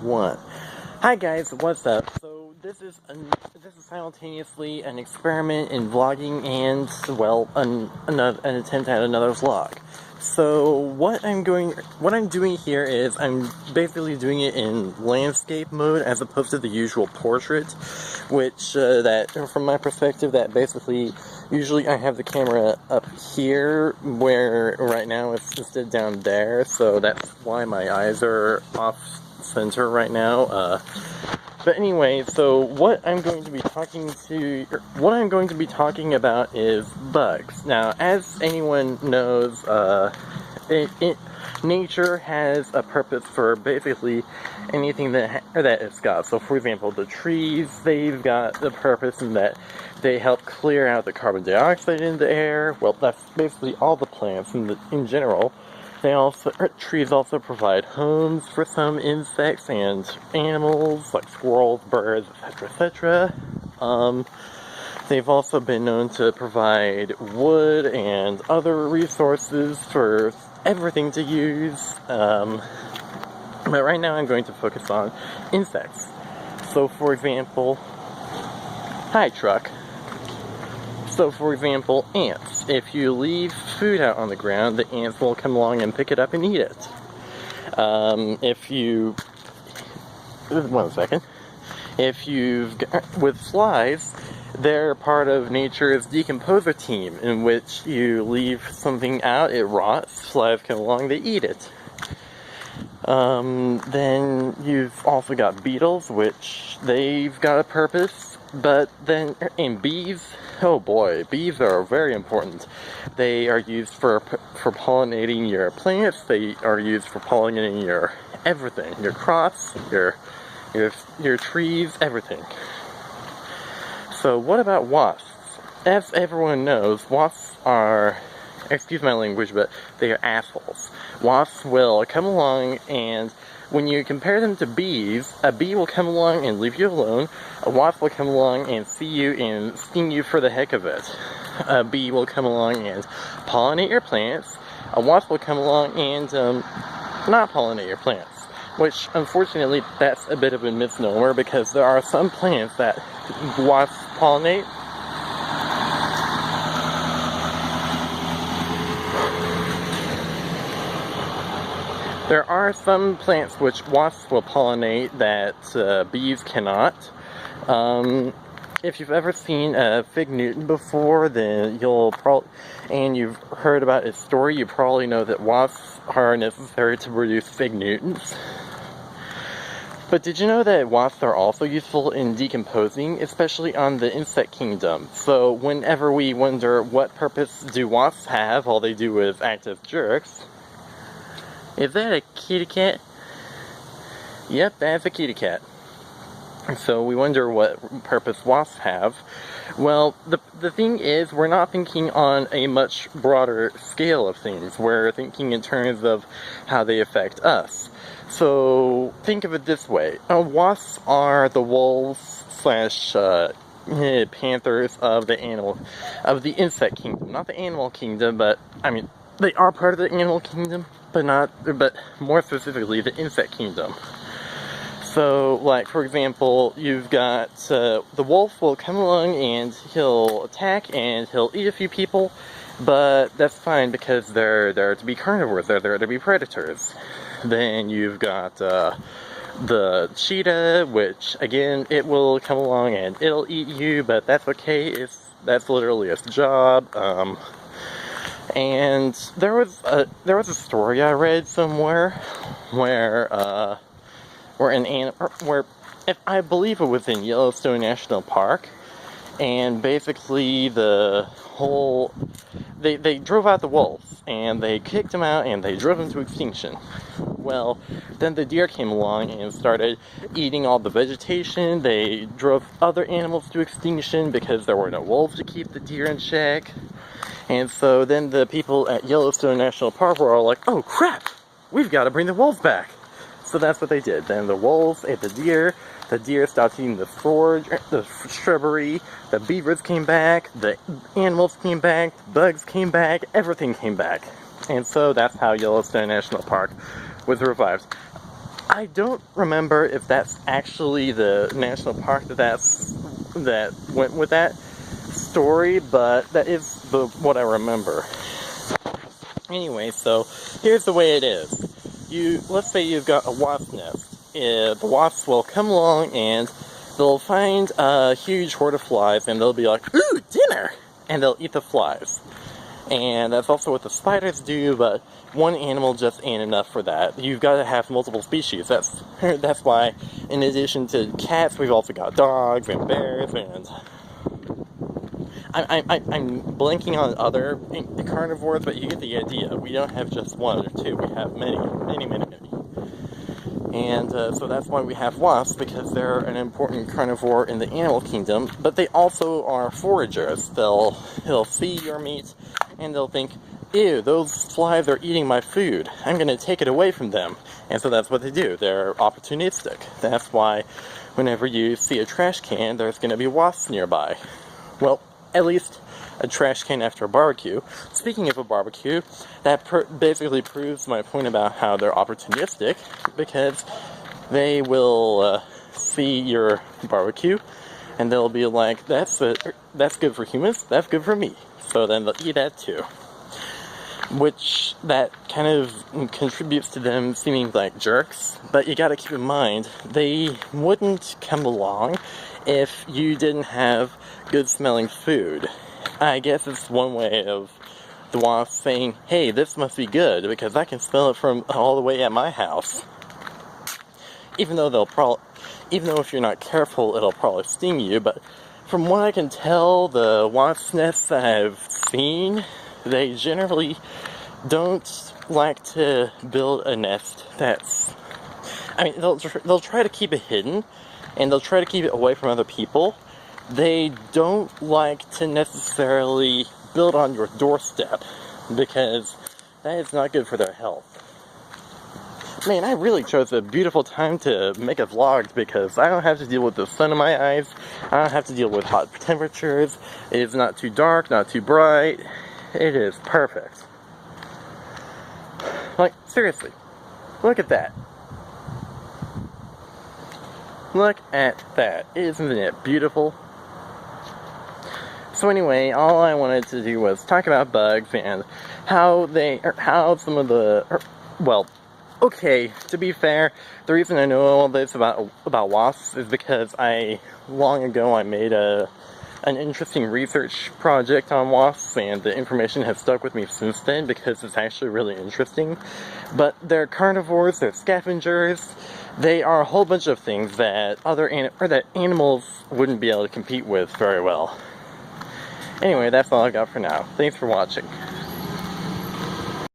1. Hi guys, what's up? So this is simultaneously an experiment in vlogging and, well, an attempt at another vlog. So what I'm doing here is I'm basically doing it in landscape mode as opposed to the usual portrait, which that from my perspective that basically usually I have the camera up here, where right now it's instead down there, so that's why my eyes are off center right now. But anyway, so what I'm going to be talking about is bugs. Now, as anyone knows, nature has a purpose for basically anything that it's got. So, for example, the trees, they've got the purpose in that they help clear out the carbon dioxide in the air. Well, that's basically all the plants in general. Trees also provide homes for some insects and animals, like squirrels, birds, etc., etc. They've also been known to provide wood and other resources for everything to use. But right now I'm going to focus on insects. So, for example, hi truck. So, for example, ants. If you leave food out on the ground, the ants will come along and pick it up and eat it. With flies, they're part of nature's decomposer team, in which you leave something out, it rots, flies come along, they eat it. Then you've also got beetles, which they've got a purpose. But then, in bees, oh boy, bees are very important. They are used for pollinating your plants. They are used for pollinating your everything, your crops, your trees, everything. So what about wasps? As everyone knows, wasps are, excuse my language, but they are assholes. Wasps will come along, and when you compare them to bees, a bee will come along and leave you alone. A wasp will come along and see you and sting you for the heck of it. A bee will come along and pollinate your plants. A wasp will come along and not pollinate your plants. Which, unfortunately, that's a bit of a misnomer, because there are some plants that wasps pollinate. There are some plants which wasps will pollinate that bees cannot. If you've ever seen a fig Newton before, then and you've heard about its story, you probably know that wasps are necessary to produce fig Newtons. But did you know that wasps are also useful in decomposing, especially on the insect kingdom? So whenever we wonder what purpose do wasps have, all they do is act as jerks. Is that a kitty cat? Yep, that's a kitty cat. So we wonder what purpose wasps have. Well, the thing is, we're not thinking on a much broader scale of things. We're thinking in terms of how they affect us. So think of it this way. Wasps are the wolves / panthers of the insect kingdom. Not the animal kingdom, but I mean, they are part of the animal kingdom, but more specifically the insect kingdom. So, like, for example, you've got, the wolf will come along and he'll attack and he'll eat a few people, but that's fine because they're there to be carnivores, they're there to be predators. Then you've got, the cheetah, which, again, it will come along and it'll eat you, but that's okay, that's literally its job. And there was a story I read somewhere where I believe it was in Yellowstone National Park, and basically they drove out the wolves, and they kicked them out, and they drove them to extinction. Well, then the deer came along and started eating all the vegetation. They drove other animals to extinction because there were no wolves to keep the deer in check. And so then the people at Yellowstone National Park were all like, oh crap, we've got to bring the wolves back. So that's what they did. Then the wolves ate the deer stopped eating the shrubbery, the beavers came back, the animals came back, the bugs came back, everything came back. And so that's how Yellowstone National Park was revived. I don't remember if that's actually the national park that went with that story, but that is what I remember. Anyway, so here's the way it is. Let's say you've got a wasp nest. The wasps will come along and they'll find a huge horde of flies and they'll be like, "Ooh, dinner!" And they'll eat the flies. And that's also what the spiders do, but one animal just ain't enough for that. You've got to have multiple species. That's why, in addition to cats, we've also got dogs and bears and... I'm blanking on other carnivores, but you get the idea. We don't have just one or two. We have many. And so that's why we have wasps, because they're an important carnivore in the animal kingdom, but they also are foragers. They'll see your meat, and they'll think, "Ew, those flies are eating my food. I'm going to take it away from them." And so that's what they do. They're opportunistic. That's why whenever you see a trash can, there's going to be wasps nearby. Well, at least a trash can after a barbecue. Speaking of a barbecue, that basically proves my point about how they're opportunistic, because they will see your barbecue and they'll be like, that's good for humans, that's good for me. So then they'll eat that too. Which, that kind of contributes to them seeming like jerks, but you gotta keep in mind, they wouldn't come along if you didn't have good smelling food. I guess it's one way of the wasp saying, "Hey, this must be good because I can smell it from all the way at my house." Even though if you're not careful, it'll probably sting you. But from what I can tell, the wasp nests I've seen, they generally don't like to build a nest they'll try to keep it hidden, and they'll try to keep it away from other people. They don't like to necessarily build on your doorstep, because that is not good for their health. Man, I really chose a beautiful time to make a vlog, because I don't have to deal with the sun in my eyes, I don't have to deal with hot temperatures, it is not too dark, not too bright, it is perfect. Like, seriously, look at that. Look at that. Isn't it beautiful? So anyway, all I wanted to do was talk about bugs and okay, to be fair, the reason I know all this about wasps is because long ago I made an interesting research project on wasps, and the information has stuck with me since then because it's actually really interesting. But they're carnivores, they're scavengers, they are a whole bunch of things that that animals wouldn't be able to compete with very well. Anyway, that's all I got for now. Thanks for watching.